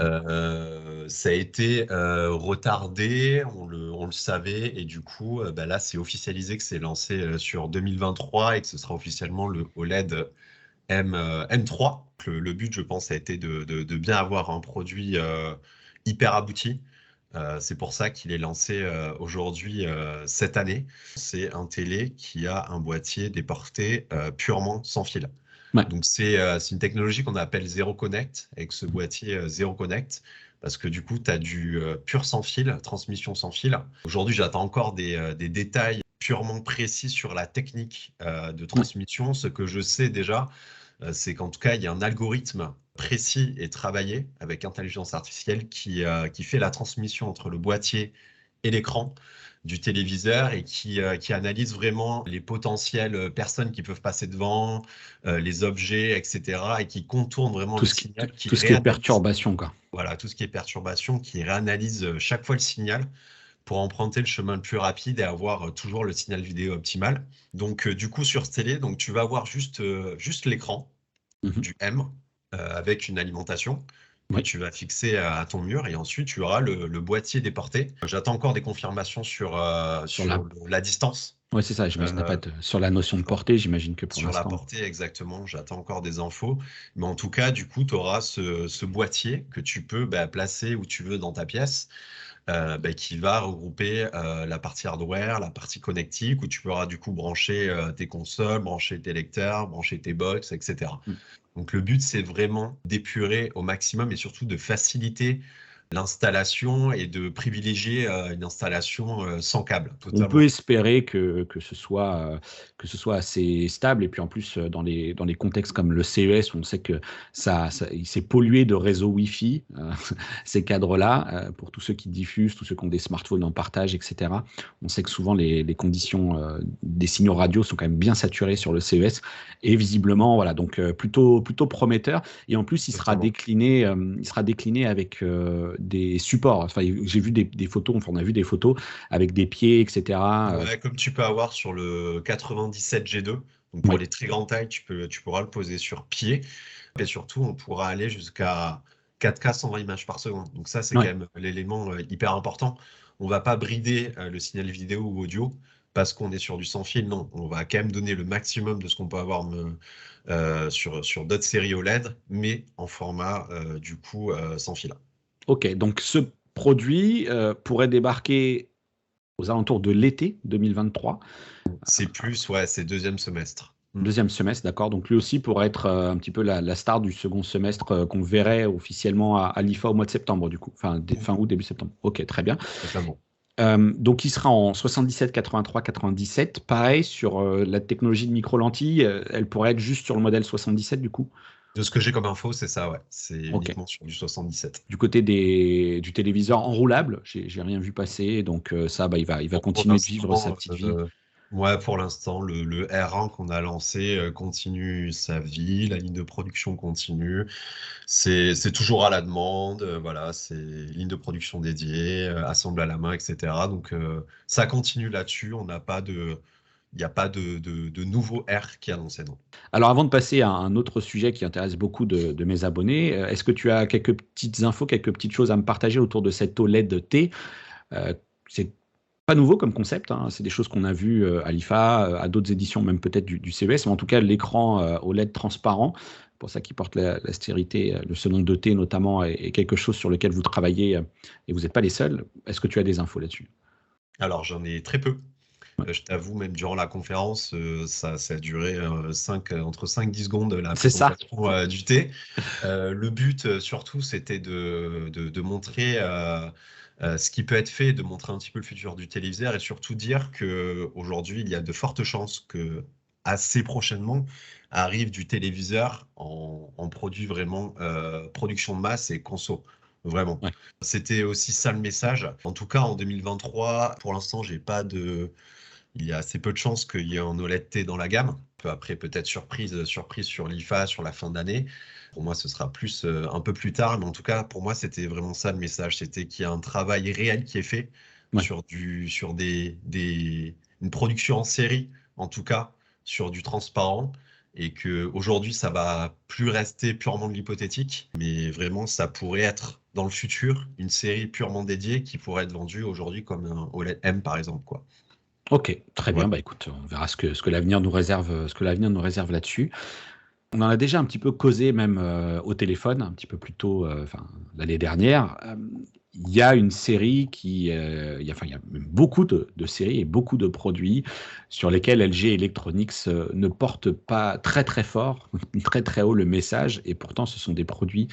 Ça a été retardé, on le savait, et du coup, bah là, c'est officialisé que c'est lancé sur 2023 et que ce sera officiellement le OLED M3. Le but, je pense, a été de bien avoir un produit hyper abouti. C'est pour ça qu'il est lancé aujourd'hui, cette année. C'est un télé qui a un boîtier déporté purement sans fil. ouais. Donc c'est une technologie qu'on appelle Zero Connect, avec ce boîtier Zero Connect, parce que du coup, tu as du pur sans fil, transmission sans fil. Aujourd'hui, j'attends encore des détails purement précis sur la technique de Ouais. transmission. Ce que je sais déjà, c'est qu'en tout cas, il y a un algorithme précis et travaillé avec intelligence artificielle qui fait la transmission entre le boîtier et l'écran du téléviseur et qui analyse vraiment les potentielles personnes qui peuvent passer devant, les objets, etc. et qui contourne vraiment Tout le ce qui, signal, qui tout ce qui est réanalyse, perturbation, quoi. voilà, tout ce qui est perturbation, qui réanalyse chaque fois le signal pour emprunter le chemin le plus rapide et avoir toujours le signal vidéo optimal. Donc, du coup, sur ce télé, donc, tu vas avoir juste l'écran Mhm. du M avec une alimentation que Oui. tu vas fixer à ton mur et ensuite tu auras le boîtier déporté. J'attends encore des confirmations sur, Sur la. la distance. Ouais, c'est ça. J'imagine Euh, pas sur la notion de portée. J'imagine que pour Sur la l'instant. portée, exactement, j'attends encore des infos. Mais en tout cas, du coup, tu auras ce boîtier que tu peux placer où tu veux dans ta pièce, qui va regrouper la partie hardware, la partie connectique, où tu pourras du coup brancher tes consoles, brancher tes lecteurs, brancher tes box, etc. Mm. Donc le but, c'est vraiment d'épurer au maximum et surtout de faciliter l'installation et de privilégier une installation sans câble, On peut totalement. espérer que ce soit assez stable. Et puis en plus, dans les contextes comme le CES, où on sait que il s'est pollué de réseaux Wi-Fi, ces cadres-là, pour tous ceux qui diffusent, tous ceux qui ont des smartphones en partage, etc. On sait que souvent les conditions des signaux radio sont quand même bien saturées sur le CES. Et visiblement, voilà, donc plutôt prometteur. Et en plus, Totalement. il sera décliné avec des supports. Enfin, j'ai vu des photos, enfin, on a vu des photos avec des pieds, etc. Ouais, comme tu peux avoir sur le 97 G2. Donc pour Oui, les très grandes tailles, tu pourras le poser sur pied. Et surtout, on pourra aller jusqu'à 4K 120 images par seconde. Donc ça, c'est quand ouais. même l'élément hyper important. On va pas brider le signal vidéo ou audio parce qu'on est sur du sans fil. Non, on va quand même donner le maximum de ce qu'on peut avoir sur d'autres séries OLED, mais en format du coup sans fil. Ok, donc ce produit pourrait débarquer aux alentours de l'été 2023, C'est plus, ouais, c'est deuxième semestre. deuxième semestre, d'accord. Donc lui aussi pourrait être un petit peu la star du second semestre qu'on verrait officiellement à l'IFA au mois de septembre, du coup, fin août, début septembre. Ok, très bien. Totalement. Donc, il sera en 77, 83, 97. Pareil, sur la technologie de micro-lentilles, elle pourrait être juste sur le modèle 77 du coup. De ce que j'ai comme info, c'est ça, ouais. C'est Ok. uniquement sur du 77. Du côté du téléviseur enroulable, j'ai rien vu passer. Donc, ça, bah, il va Bon, pour continuer de vivre sa l'instant, petite vie. ouais, pour l'instant, le R1 qu'on a lancé continue sa vie, la ligne de production continue. C'est toujours à la demande, voilà, c'est ligne de production dédiée, assemble à la main, etc. Donc, ça continue là-dessus. Il n'y a pas de nouveau R qui est annoncé, non. Alors, avant de passer à un autre sujet qui intéresse beaucoup de mes abonnés, est-ce que tu as quelques petites infos, quelques petites choses à me partager autour de cette OLED T? C'est pas nouveau comme concept, hein. C'est des choses qu'on a vues à l'IFA, à d'autres éditions, même peut-être du CES, mais en tout cas, l'écran OLED transparent, pour ça qui porte la stérité, le ce nom de T notamment, est quelque chose sur lequel vous travaillez et vous n'êtes pas les seuls. Est-ce que tu as des infos là-dessus? Alors, j'en ai très peu. Ouais. Je t'avoue, même durant la conférence, ça a duré entre 5 et 10 secondes, la C'est ça. présentation du thé. Le but, surtout, c'était de montrer ce qui peut être fait, de montrer un petit peu le futur du téléviseur et surtout dire qu'aujourd'hui, il y a de fortes chances que assez prochainement arrive du téléviseur en produit vraiment production de masse et conso. Vraiment. Ouais. C'était aussi ça le message. En tout cas, en 2023, pour l'instant, j'ai pas de. Il y a assez peu de chances qu'il y ait un OLED T dans la gamme. Peu après, peut-être surprise sur l'IFA, sur la fin d'année. Pour moi, ce sera plus un peu plus tard, mais en tout cas, pour moi, c'était vraiment ça le message. C'était qu'il y a un travail réel qui est fait Ouais. sur une production en série, en tout cas, sur du transparent, et que aujourd'hui, ça va plus rester purement de l'hypothétique, mais vraiment, ça pourrait être dans le futur une série purement dédiée qui pourrait être vendue aujourd'hui comme un OLED M, par exemple, quoi. Ok, très bien. Voilà. Bah écoute, on verra ce que l'avenir nous réserve, là-dessus. On en a déjà un petit peu causé même au téléphone, un petit peu plus tôt, enfin, l'année dernière. Il y a une série il y a même beaucoup de séries et beaucoup de produits sur lesquels LG Electronics ne porte pas très très fort, ni très très haut le message, et pourtant ce sont des produits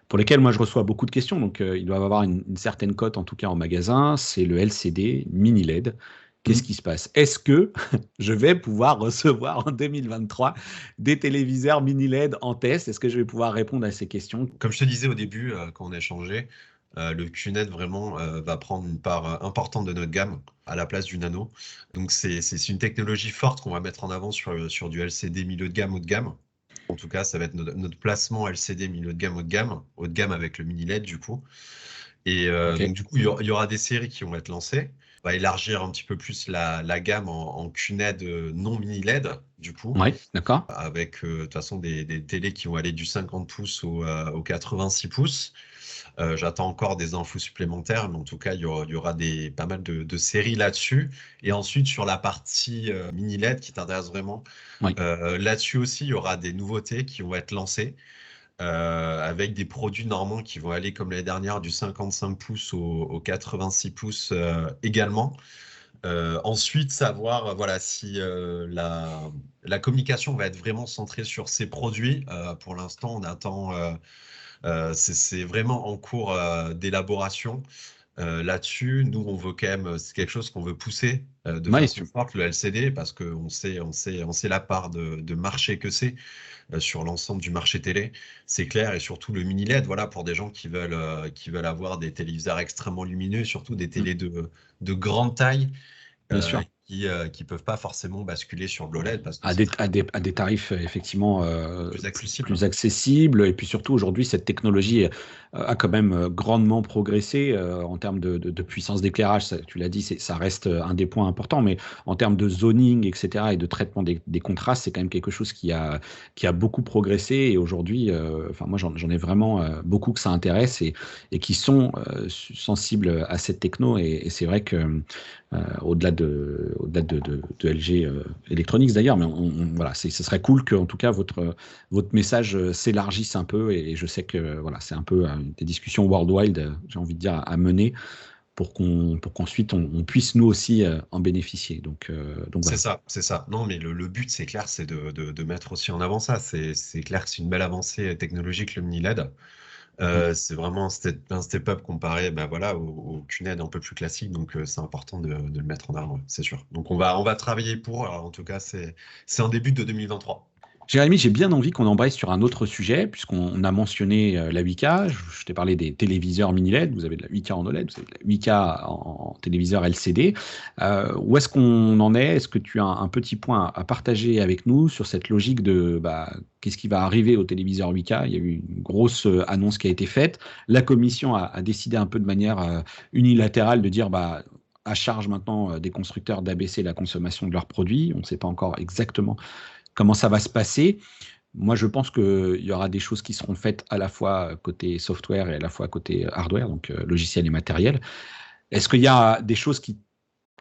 pour lesquels moi je reçois beaucoup de questions, donc ils doivent avoir une certaine cote en tout cas en magasin. C'est le LCD mini LED. Qu'est-ce Mm. qui se passe? Est-ce que je vais pouvoir recevoir en 2023 des téléviseurs mini LED en test? Est-ce que je vais pouvoir répondre à ces questions? Comme je te disais au début, quand on a échangé, le QNED vraiment va prendre une part importante de notre gamme à la place du nano. Donc c'est une technologie forte qu'on va mettre en avant sur du LCD milieu de gamme, haut de gamme. En tout cas, ça va être notre placement LCD milieu de gamme, haut de gamme avec le mini LED du coup. Et Ok. donc du coup, il y aura des séries qui vont être lancées. On va élargir un petit peu plus la gamme en QNED non mini LED du coup Oui, d'accord. avec de toute façon des télés qui vont aller du 50 pouces au 86 pouces. J'attends encore des infos supplémentaires, mais en tout cas, il y aura pas mal de séries là-dessus. Et ensuite, sur la partie mini LED qui t'intéresse vraiment, Oui, là-dessus aussi, il y aura des nouveautés qui vont être lancées avec des produits normalement qui vont aller comme l'année dernière du 55 pouces au 86 pouces également. Ensuite, savoir voilà, si la communication va être vraiment centrée sur ces produits. Pour l'instant, on attend, c'est vraiment en cours d'élaboration. Là-dessus, nous, on veut quand même, c'est quelque chose qu'on veut pousser de oui, façon forte, le LCD, parce qu'on sait la part de marché que c'est sur l'ensemble du marché télé, c'est clair, et surtout le mini LED, voilà, pour des gens qui veulent avoir des téléviseurs extrêmement lumineux, surtout des mm, télés de grande taille bien sûr. qui peuvent pas forcément basculer sur de l'OLED parce que À c'est des, très à des- à des tarifs effectivement plus accessible. plus accessibles. Et puis surtout, aujourd'hui, cette technologie a quand même grandement progressé en termes de puissance d'éclairage. Tu l'as dit, ça reste un des points importants, mais en termes de zoning, etc., et de traitement des contrastes, c'est quand même quelque chose qui a beaucoup progressé. Et aujourd'hui, enfin, moi, j'en ai vraiment beaucoup que ça intéresse et qui sont sensibles à cette techno. Et c'est vrai que au-delà de LG Electronics d'ailleurs, mais voilà, ce serait cool que en tout cas votre message s'élargisse un peu et je sais que voilà, c'est un peu des discussions worldwide, j'ai envie de dire, à mener pour qu'ensuite on puisse nous aussi en bénéficier. Donc C'est voilà. ça, c'est ça. Non, mais le but, c'est clair, c'est de mettre aussi en avant ça. C'est clair que c'est une belle avancée technologique, le mini LED. Mm. C'est vraiment un step-up comparé bah, voilà, au QNED un peu plus classique, donc c'est important de le mettre en avant, ouais, c'est sûr. Donc on va travailler pour, alors, en tout cas, c'est un début de 2023. Jérémy, j'ai bien envie qu'on embraye sur un autre sujet, puisqu'on a mentionné la 8K. Je t'ai parlé des téléviseurs mini LED. Vous avez de la 8K en OLED, vous avez de la 8K en téléviseur LCD. Où est-ce qu'on en est? Est-ce que tu as un petit point à partager avec nous sur cette logique de qu'est-ce qui va arriver au téléviseur 8K? Il y a eu une grosse annonce qui a été faite. La commission a décidé un peu de manière unilatérale de dire à charge maintenant des constructeurs d'abaisser la consommation de leurs produits. On ne sait pas encore exactement comment ça va se passer. Moi, je pense qu'il y aura des choses qui seront faites à la fois côté software et à la fois côté hardware, donc logiciel et matériel. Est-ce qu'il y a des choses qui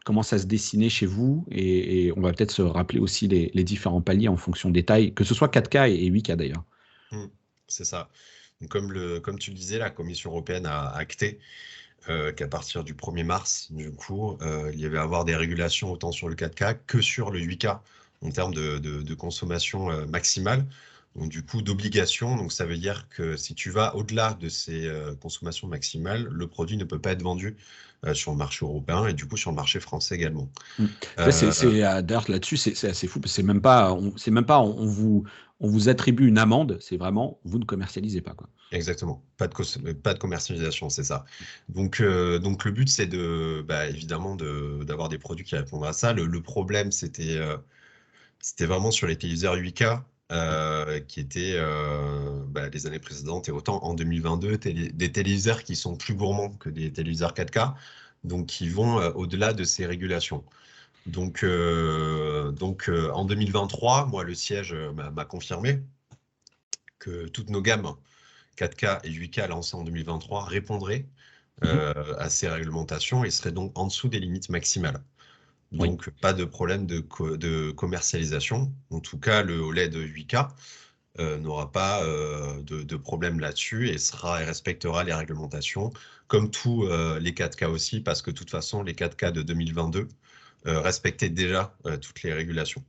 commencent à se dessiner chez vous et on va peut-être se rappeler aussi les différents paliers en fonction des tailles, que ce soit 4K et 8K d'ailleurs. Mm, c'est ça. Donc, comme tu le disais, la Commission européenne a acté qu'à partir du 1er mars, du coup, il y avait à avoir des régulations autant sur le 4K que sur le 8K en termes de consommation maximale. Donc, du coup, d'obligation. Donc, ça veut dire que si tu vas au-delà de ces consommations maximales, le produit ne peut pas être vendu sur le marché européen et du coup sur le marché français également. Mm. Ouais, Euh, d'ailleurs, là-dessus, c'est assez fou, parce que c'est même pas on vous attribue une amende, c'est vraiment, vous ne commercialisez pas, quoi. Exactement, pas de commercialisation, c'est ça. Donc le but, c'est évidemment d'avoir des produits qui répondent à ça. Le problème, c'était vraiment sur les téléviseurs 8K qui étaient les années précédentes et autant en 2022, des téléviseurs qui sont plus gourmands que des téléviseurs 4K, donc qui vont au-delà de ces régulations. Donc en 2023, moi, le siège m'a confirmé que toutes nos gammes 4K et 8K lancés en 2023 répondraient Mhm. à ces réglementations et seraient donc en dessous des limites maximales. Oui. Donc, pas de problème de commercialisation. En tout cas, le OLED 8K n'aura pas de problème là-dessus et respectera les réglementations, comme tous les 4K aussi, parce que de toute façon, les 4K de 2022 respectaient déjà toutes les régulations.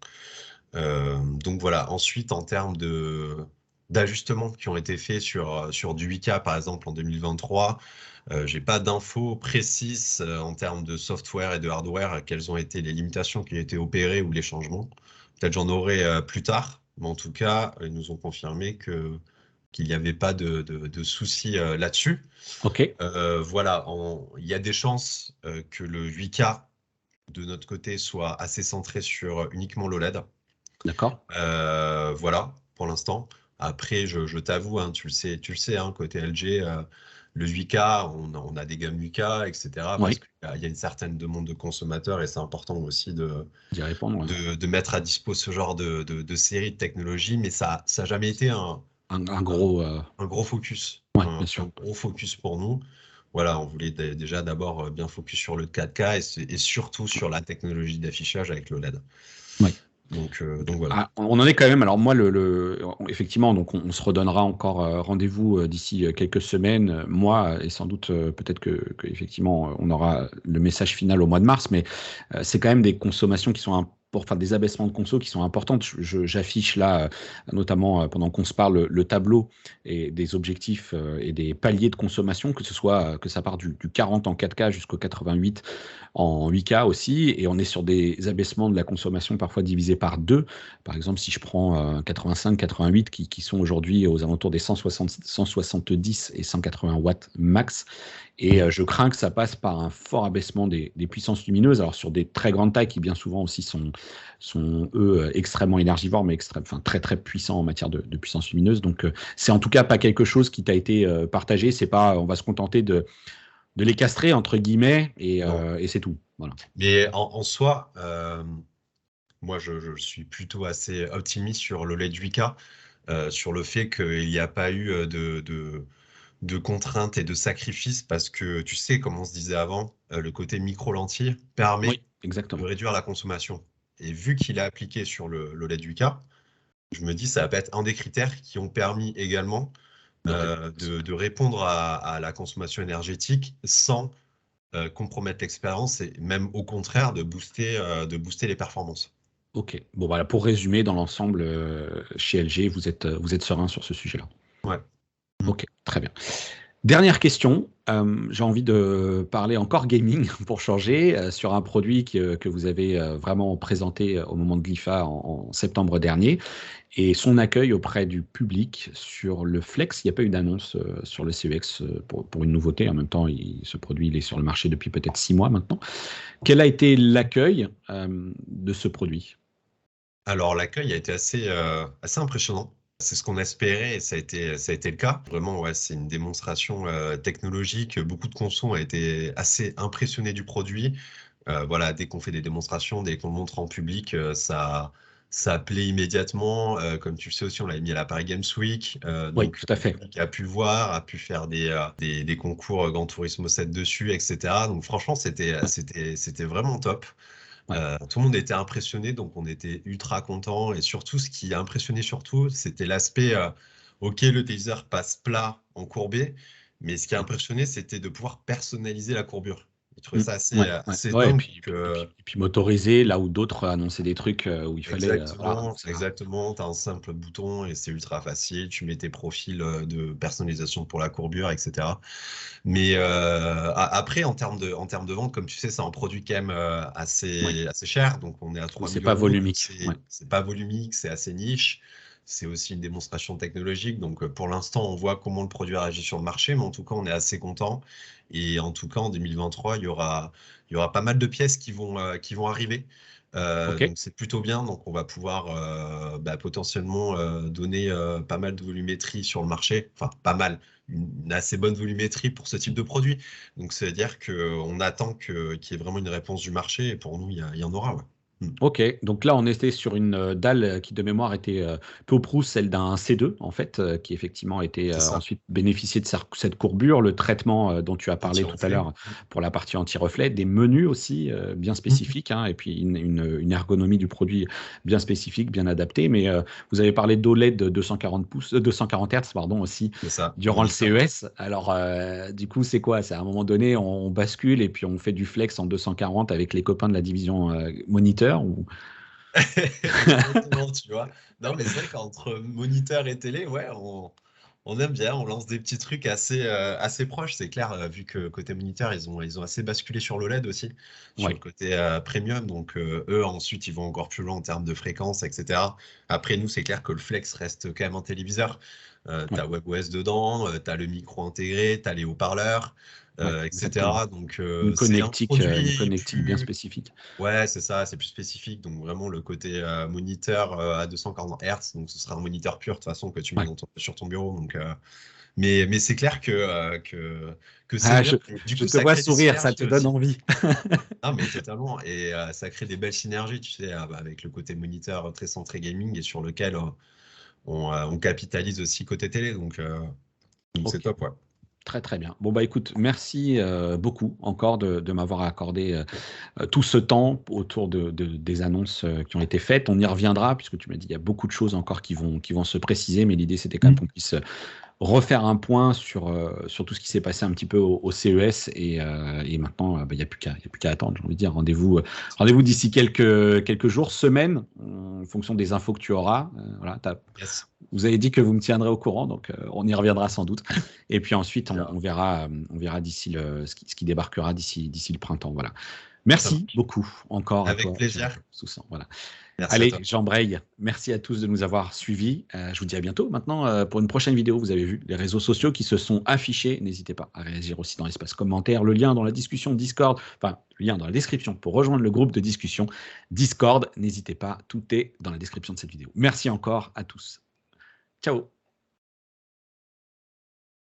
Donc voilà. Ensuite, en termes d'ajustements qui ont été faits sur du 8K, par exemple, en 2023, j'ai pas d'infos précises en termes de software et de hardware, quelles ont été les limitations qui ont été opérées ou les changements. Peut-être j'en aurai plus tard, mais en tout cas, ils nous ont confirmé qu'il n'y avait pas de soucis là-dessus. Ok, Voilà, il y a des chances que le 8K de notre côté soit assez centré sur uniquement l'OLED. d'accord. Voilà, pour l'instant. Après, je t'avoue, hein, tu le sais, hein, côté LG, le 8K, on a des gammes 8K, etc. Parce Oui, qu'il y a une certaine demande de consommateurs et c'est important aussi de, d'y répondre. Ouais. de, de mettre à dispo ce genre de série de technologies, mais ça n'a jamais été Un un, gros. un gros focus, Ouais, un, bien sûr. un gros focus pour nous. Voilà, on voulait déjà d'abord bien focus sur le 4K et surtout sur la technologie d'affichage avec le LED. Ouais. Donc voilà. Ah, on en est quand même. Alors moi, effectivement, donc on se redonnera encore rendez-vous d'ici quelques semaines. Moi, et sans doute peut-être effectivement on aura le message final au mois de mars, mais c'est quand même des consommations qui sont enfin des abaissements de conso qui sont importantes. J'affiche là, notamment pendant qu'on se parle, le tableau et des objectifs et des paliers de consommation, que ce soit que ça part du 40 en 4K jusqu'au 88 en 8K aussi, et on est sur des abaissements de la consommation parfois divisés par deux. Par exemple, si je prends 85, 88 qui sont aujourd'hui aux alentours des 160, 170 et 180 watts max, et je crains que ça passe par un fort abaissement des puissances lumineuses, alors sur des très grandes tailles qui bien souvent aussi sont eux extrêmement énergivores, mais enfin, très très puissants en matière de puissance lumineuse. Donc c'est en tout cas pas quelque chose qui t'a été partagé. C'est pas, on va se contenter de les castrer entre guillemets Non. et c'est tout. Voilà. Mais en soi, moi, je suis plutôt assez optimiste sur le LED 8K, sur le fait qu'il n'y a pas eu de contraintes et de sacrifices, parce que tu sais, comme on se disait avant, le côté micro-lentille permet Oui, de exactement. réduire la consommation. Et vu qu'il est appliqué sur le LED 8K, je me dis ça va être un des critères qui ont permis également De ré- de répondre à la consommation énergétique sans compromettre l'expérience et même au contraire de booster les performances. Ok. Bon voilà. Pour résumer, dans l'ensemble, chez LG, vous êtes serein sur ce sujet-là. Ouais. Ok, très bien. Dernière question, j'ai envie de parler encore gaming pour changer sur un produit que vous avez vraiment présenté au moment de l'IFA en septembre dernier et son accueil auprès du public sur le Flex. Il n'y a pas eu d'annonce sur le CEX pour une nouveauté. En même temps, ce produit il est sur le marché depuis peut-être 6 mois maintenant. Quel a été l'accueil de ce produit? Alors, l'accueil a été assez impressionnant. C'est ce qu'on espérait et ça a été le cas. Vraiment, ouais, c'est une démonstration technologique. Beaucoup de consos ont été assez impressionnés du produit. Voilà, dès qu'on fait des démonstrations, dès qu'on le montre en public, ça plaît immédiatement. Comme tu le sais aussi, on l'a mis à la Paris Games Week. Oui, Donc, tout à le fait. public a pu voir, a pu faire des concours Gran Turismo 7 dessus, etc. Donc, franchement, Ouais, c'était vraiment top. ouais. Tout le monde était impressionné, donc on était ultra content. Et surtout, ce qui a impressionné surtout, c'était l'aspect, OK, le taser passe plat en courbé, mais ce qui a impressionné, c'était de pouvoir personnaliser la courbure. Je trouvais ça assez, Ouais, ouais. assez Ouais, et dingue. puis, et puis motorisé, là où d'autres annonçaient des trucs où il fallait. Voilà, Exactement, exactement. Tu as un simple bouton et c'est ultra facile. Tu mets tes profils de personnalisation pour la courbure, etc. Mais après, en termes de vente, comme tu sais, c'est un produit quand même ouais. assez cher. Donc, on est à Oui, 3 c'est 000 pas euros. Donc, volumique. Ouais. c'est pas volumique, c'est assez niche. C'est aussi une démonstration technologique. Donc, pour l'instant, on voit comment le produit réagit sur le marché. Mais en tout cas, on est assez content. Et en tout cas, en 2023, il y aura pas mal de pièces qui vont arriver. Ok. Donc c'est plutôt bien, donc on va pouvoir potentiellement donner pas mal de volumétrie sur le marché, enfin pas mal, une assez bonne volumétrie pour ce type de produit. Donc c'est-à-dire qu'on attend qu'il y ait vraiment une réponse du marché et pour nous il y en aura. Ouais. Mm. Ok, donc là on était sur une dalle qui de mémoire était peu ou prou celle d'un C2 en fait, qui effectivement était C'est ça, ensuite bénéficié de cette courbure, le traitement dont tu as parlé tout à anti-reflet. l'heure pour la partie anti-reflet, des menus aussi bien Mm. spécifiques, hein, et puis une ergonomie du produit bien spécifique, bien adaptée. Mais vous avez parlé d'OLED de 240 pouces, 240 Hz pardon aussi C'est ça, durant le moniteur. CES. Alors du coup c'est quoi? C'est à un moment donné on bascule et puis on fait du flex en 240 avec les copains de la division moniteur ou... Exactement, tu vois. Non, mais c'est vrai qu'entre moniteur et télé, ouais, on aime bien, on lance des petits trucs assez proches, c'est clair, vu que côté moniteur, ils ont assez basculé sur l'OLED aussi, sur le Ouais, côté premium. Donc, eux, ensuite, ils vont encore plus loin en termes de fréquence, etc. Après, nous, c'est clair que le Flex reste quand même un téléviseur. Tu ouais, as WebOS dedans, tu as le micro intégré, tu as les haut-parleurs, ouais, exactement. etc. Donc, Une c'est un connectique, une produit connectique bien plus. spécifique. Ouais, c'est ça, c'est plus spécifique. Donc vraiment le côté moniteur à 240 Hz, donc ce sera un moniteur pur de toute façon que tu mets Ouais. sur ton bureau. Donc, mais c'est clair que c'est Ah, bien. Et du je coup, te ça vois crée des sourire, ça te synergies donne aussi. envie. Ah, mais totalement. Et ça crée des belles synergies, tu sais, avec le côté moniteur très centré gaming et sur lequel on capitalise aussi côté télé. Donc c'est Ok, top, ouais. très très bien. Bon bah écoute, merci beaucoup encore de m'avoir accordé tout ce temps autour des annonces qui ont été faites. On y reviendra puisque tu m'as dit il y a beaucoup de choses encore qui vont se préciser, mais l'idée c'était quand même qu'on puisse refaire un point sur tout ce qui s'est passé un petit peu au CES et maintenant bah, il n'y a plus qu'à attendre, j'ai envie de dire. Rendez-vous d'ici quelques jours, semaines, en fonction des infos que tu auras. Voilà, Yes. vous avez dit que vous me tiendrez au courant, donc on y reviendra sans doute. Et puis ensuite, on verra ce qui débarquera d'ici le printemps. Voilà. Ça Merci marche. beaucoup encore à Avec toi, plaisir. Soussan. Voilà. Merci à Allez, toi. j'embraye. Merci à tous de nous avoir suivis. Je vous dis à bientôt. Maintenant, pour une prochaine vidéo, vous avez vu les réseaux sociaux qui se sont affichés. N'hésitez pas à réagir aussi dans l'espace commentaire. Le lien dans la discussion Discord, enfin, le lien dans la description pour rejoindre le groupe de discussion Discord. N'hésitez pas, tout est dans la description de cette vidéo. Merci encore à tous. Ciao.